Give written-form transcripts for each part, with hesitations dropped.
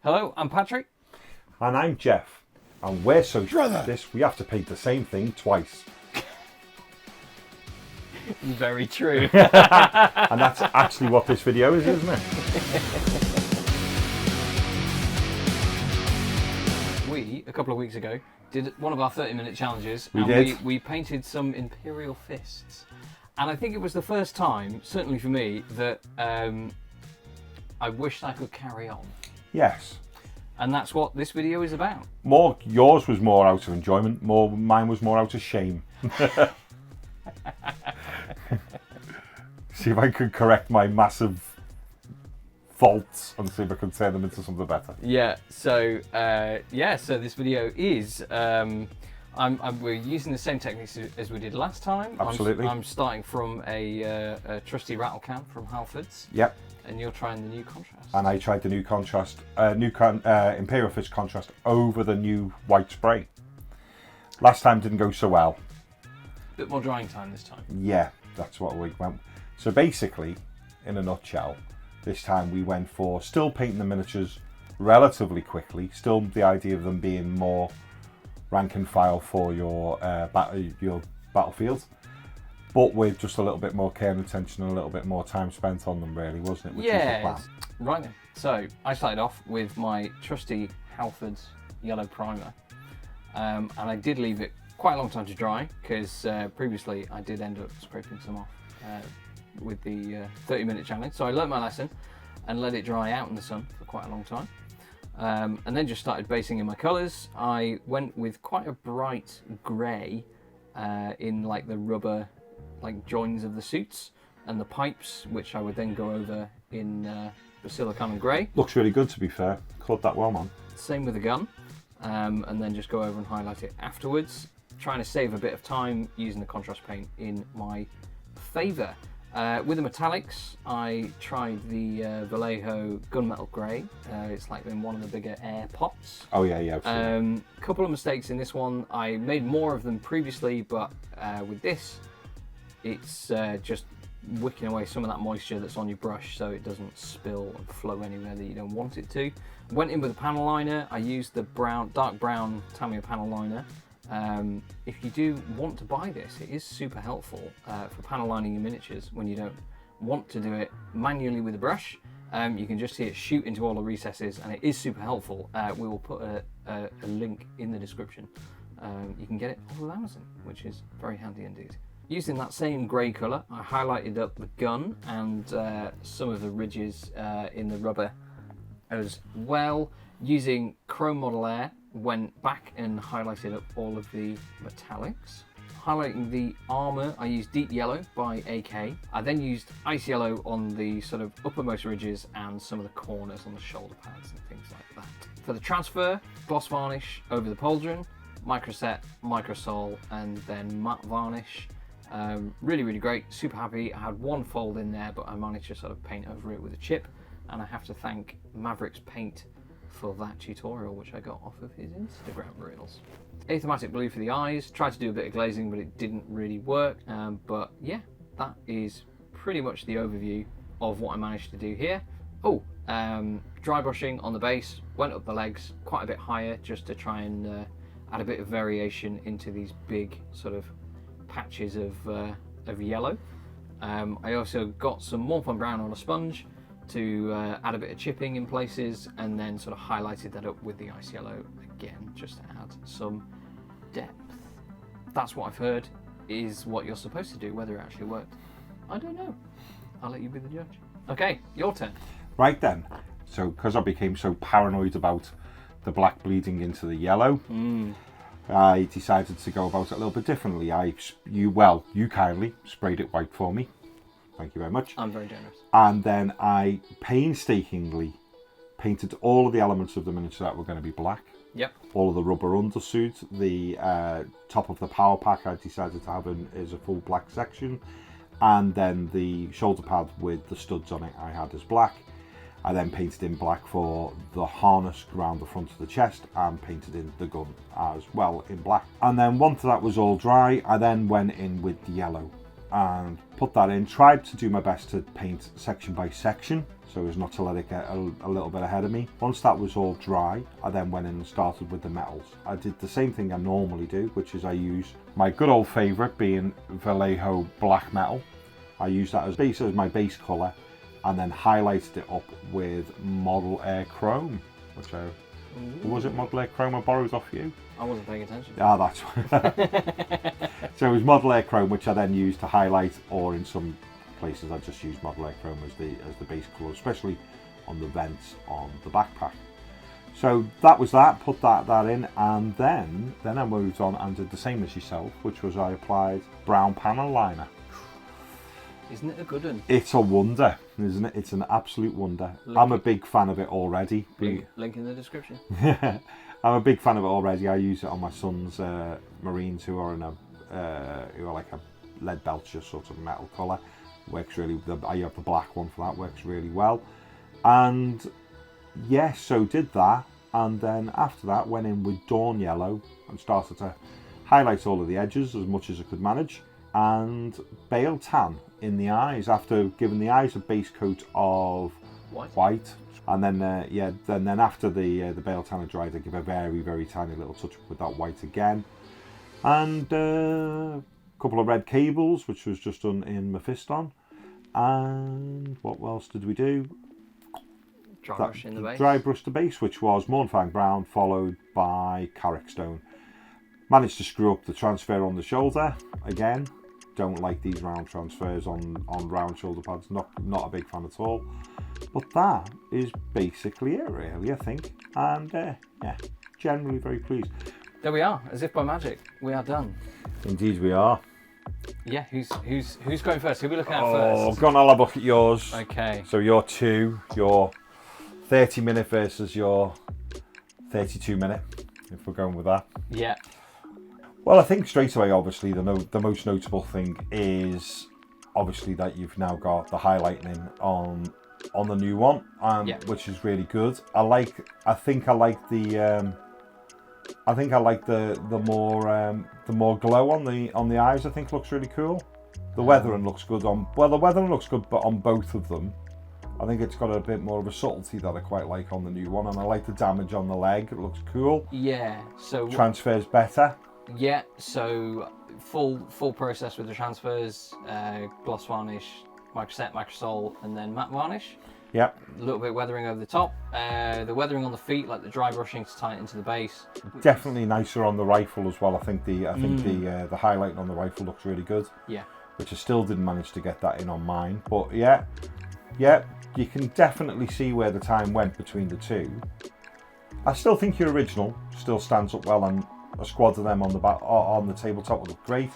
Hello, I'm Patrick. And I'm Geoff. And we're so sure of this, we have to paint the same thing twice. Very true. And that's actually what this video is, isn't it? We, a couple of weeks ago, did one of our 30-minute challenges. We painted some Imperial Fists. And I think it was the first time, certainly for me, that I wished I could carry on. Yes. And that's what this video is about. Yours was more out of enjoyment, mine was more out of shame. See if I could correct my massive faults and see if I can turn them into something better. Yeah, so this video is we're using the same techniques as we did last time. Absolutely. I'm starting from a trusty rattle can from Halford's. Yep. And you're trying the new contrast. And I tried the new contrast, Imperial Fist contrast over the new white spray. Last time didn't go so well. Bit more drying time this time. Yeah, that's what we went. So basically, in a nutshell, this time we went for still painting the miniatures relatively quickly. Still the idea of them being more rank and file for your battlefield, but with just a little bit more care and attention and a little bit more time spent on them, really, wasn't it? Which was the plan. Right then. So I started off with my trusty Halford's yellow primer, and I did leave it quite a long time to dry because previously I did end up scraping some off with the 30-minute challenge. So I learnt my lesson and let it dry out in the sun for quite a long time. And then just started basing in my colours. I went with quite a bright grey in like the rubber joins of the suits and the pipes, which I would then go over in the silicon grey. Looks really good, to be fair. Colored that well, man. Same with the gun, and then just go over and highlight it afterwards. Trying to save a bit of time using the contrast paint in my favour. With the metallics, I tried the Vallejo gunmetal grey. It's like in one of the bigger air pots. Oh yeah. Couple of mistakes in this one. I made more of them previously, but with this, it's just wicking away some of that moisture that's on your brush so it doesn't spill and flow anywhere that you don't want it to. Went in with a panel liner. I used the dark brown Tamiya panel liner. If you do want to buy this, it is super helpful for panel lining your miniatures when you don't want to do it manually with a brush. You can just see it shoot into all the recesses, and it is super helpful. We will put a link in the description. You can get it off of Amazon, which is very handy indeed. Using that same grey colour, I highlighted up the gun and some of the ridges in the rubber as well. Using Chrome Model Air, went back and highlighted up all of the metallics. Highlighting the armour, I used Deep Yellow by AK. I then used Ice Yellow on the sort of uppermost ridges and some of the corners on the shoulder pads and things like that. For the transfer, gloss varnish over the pauldron, microset, microsol, and then matte varnish. Really, really great, super happy. I had one fold in there, but I managed to sort of paint over it with a chip, and I have to thank Maverick's Paint for that tutorial, which I got off of his Instagram reels. Athematic blue for the eyes. Tried to do a bit of glazing, but it didn't really work. But yeah, that is pretty much the overview of what I managed to do here. Dry brushing on the base, went up the legs quite a bit higher just to try and add a bit of variation into these big sort of patches of yellow. I also got some Morpon brown on a sponge to add a bit of chipping in places, and then sort of highlighted that up with the ice yellow again just to add some depth. That's what I've heard is what you're supposed to do. Whether it actually worked, I don't know. I'll let you be the judge. Okay, your turn. Right then. So because I became so paranoid about the black bleeding into the yellow, I decided to go about it a little bit differently. You kindly sprayed it white for me. Thank you very much. I'm very generous. And then I painstakingly painted all of the elements of the miniature that were going to be black. Yep. All of the rubber undersuit, the top of the power pack I decided to have is a full black section. And then the shoulder pad with the studs on it I had as black. I then painted in black for the harness around the front of the chest and painted in the gun as well in black. And then once that was all dry, I then went in with the yellow. and put that in. Tried to do my best to paint section by section, so as not to let it get a little bit ahead of me. Once that was all dry, I then went in and started with the metals. I did the same thing I normally do, which is I use my good old favourite being Vallejo black metal. I use that as my base colour, and then highlighted it up with Model Air Chrome, which was it Model Air Chrome I borrowed off you? I wasn't paying attention. Ah, that's so it was Model Air Chrome, which I then used to highlight, or in some places I just use Model Air Chrome as the base colour, especially on the vents on the backpack. So that was that, put that in, and then I moved on and did the same as yourself, which was I applied Brown Panel liner. Isn't it a good one? It's a wonder, isn't it? It's an absolute wonder. I'm a big fan of it already. Link in the description. I'm a big fan of it already. I use it on my son's Marines who are who are like a lead belcher sort of metal colour. Works really. I have the black one for that. Works really well. And yeah, so did that, and then after that went in with Dawn Yellow and started to highlight all of the edges as much as I could manage, and Bale Tan in the eyes after giving the eyes a base coat of white. And then then after the Bale Tan had dried, I give a very, very tiny little touch with that white again, and a couple of red cables, which was just done in Mephiston. And what else did we do? Dry brush in the base. Dry brush the base, which was Mornfang Brown, followed by Carrick Stone. Managed to screw up the transfer on the shoulder again. Don't like these round transfers on round shoulder pads. Not a big fan at all. But that is basically it, really, I think. And yeah, generally very pleased. There we are, as if by magic. We are done. Indeed, we are. Yeah, who's going first? Who are we looking at Oh, first? go on, I'll have a look at yours. Okay. So your 30-minute versus your 32-minute, if we're going with that. Yeah. Well, I think straight away, obviously, the most notable thing is obviously that you've now got the highlighting on the new one, which is really good. I think I like the more glow on the eyes. I think looks really cool. The weathering looks good but on both of them. I think it's got a bit more of a subtlety that I quite like on the new one, and I like the damage on the leg. It looks cool. Yeah. So transfers better. Yeah. So full process with the transfers, gloss varnish, microset, microsol, and then matte varnish. Yep. A little bit weathering over the top. The weathering on the feet, like the dry brushing to tie it into the base. Definitely nicer on the rifle as well. I think the highlighting on the rifle looks really good. Yeah. Which I still didn't manage to get that in on mine. But yeah, you can definitely see where the time went between the two. I still think your original still stands up well, and a squad of them on the tabletop would look great.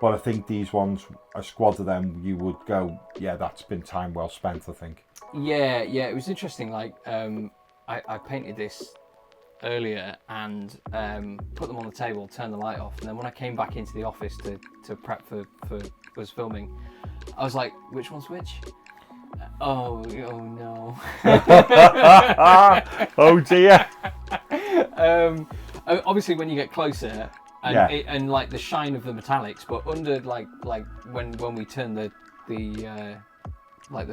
But I think these ones, a squad of them, you would go, yeah, that's been time well spent, I think. Yeah, it was interesting. Like, I painted this earlier and put them on the table, turned the light off, and then when I came back into the office to prep for us filming, I was like, which one's which? Oh no. Oh dear. Obviously, when you get closer, and like the shine of the metallics, but under like when we turn the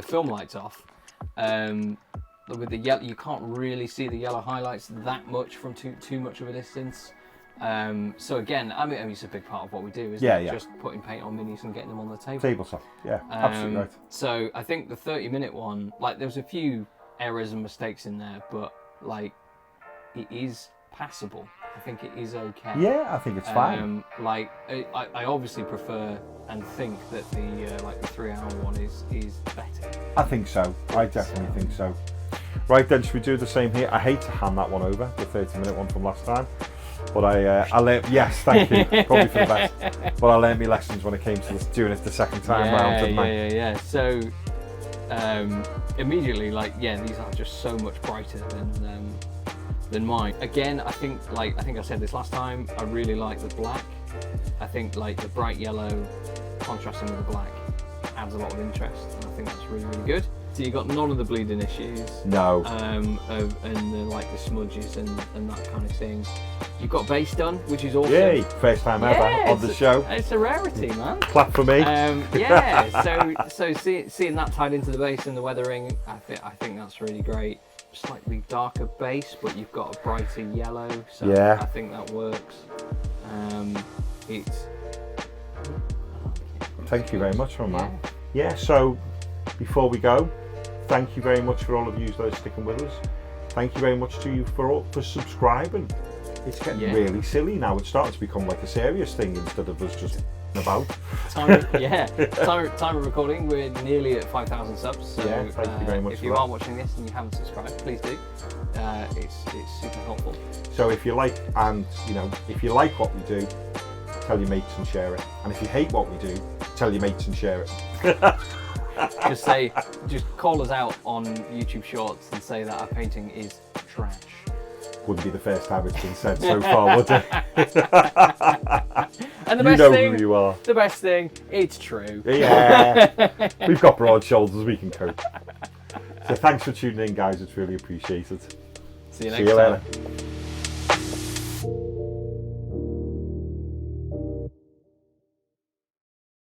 film lights off, with the yellow, you can't really see the yellow highlights that much from too much of a distance. So again, I mean, it's a big part of what we do, isn't it? Just putting paint on minis and getting them on the table. Tabletop, yeah, absolutely right. So I think the 30-minute one, like, there was a few errors and mistakes in there, but like, it is passable. I think it is okay. Yeah, I think it's fine. Like, I obviously prefer and think that the 3-hour one is better. I think so. I definitely think so. Right then, should we do the same here? I hate to hand that one over, the 30-minute one from last time. But I learned, yes, thank you, probably for the best. But I learned my lessons when it came to doing it the second time round, didn't I? Yeah. So immediately, these are just so much brighter than mine. Again, I think I said this last time, I really like the black. I think like the bright yellow contrasting with the black adds a lot of interest, and I think that's really, really good. So you got none of the bleeding issues. No. And the smudges and that kind of thing. You've got base done, which is awesome. Yay! First time ever on the show. It's a rarity, man. Clap for me. Yeah. So seeing that tied into the base and the weathering, I think that's really great. Slightly darker base, but you've got a brighter yellow. So yeah. I think that works. Thank you very much, my man. Yeah. So before we go, thank you very much for all of you that are sticking with us. Thank you very much to you for subscribing. It's getting really silly now. It's starting to become like a serious thing instead of us just about. Time of recording, we're nearly at 5,000 subs. So thank you very much. If you are watching this and you haven't subscribed, please do. It's super helpful. So if you like, and if you like what we do, tell your mates and share it. And if you hate what we do, tell your mates and share it. just call us out on YouTube Shorts and say that our painting is trash. Wouldn't be the first time it's been said so far, would it? And the you best know thing, who you are. The best thing, it's true. Yeah, we've got broad shoulders, we can cope. So thanks for tuning in, guys. It's really appreciated. See you next time. Later.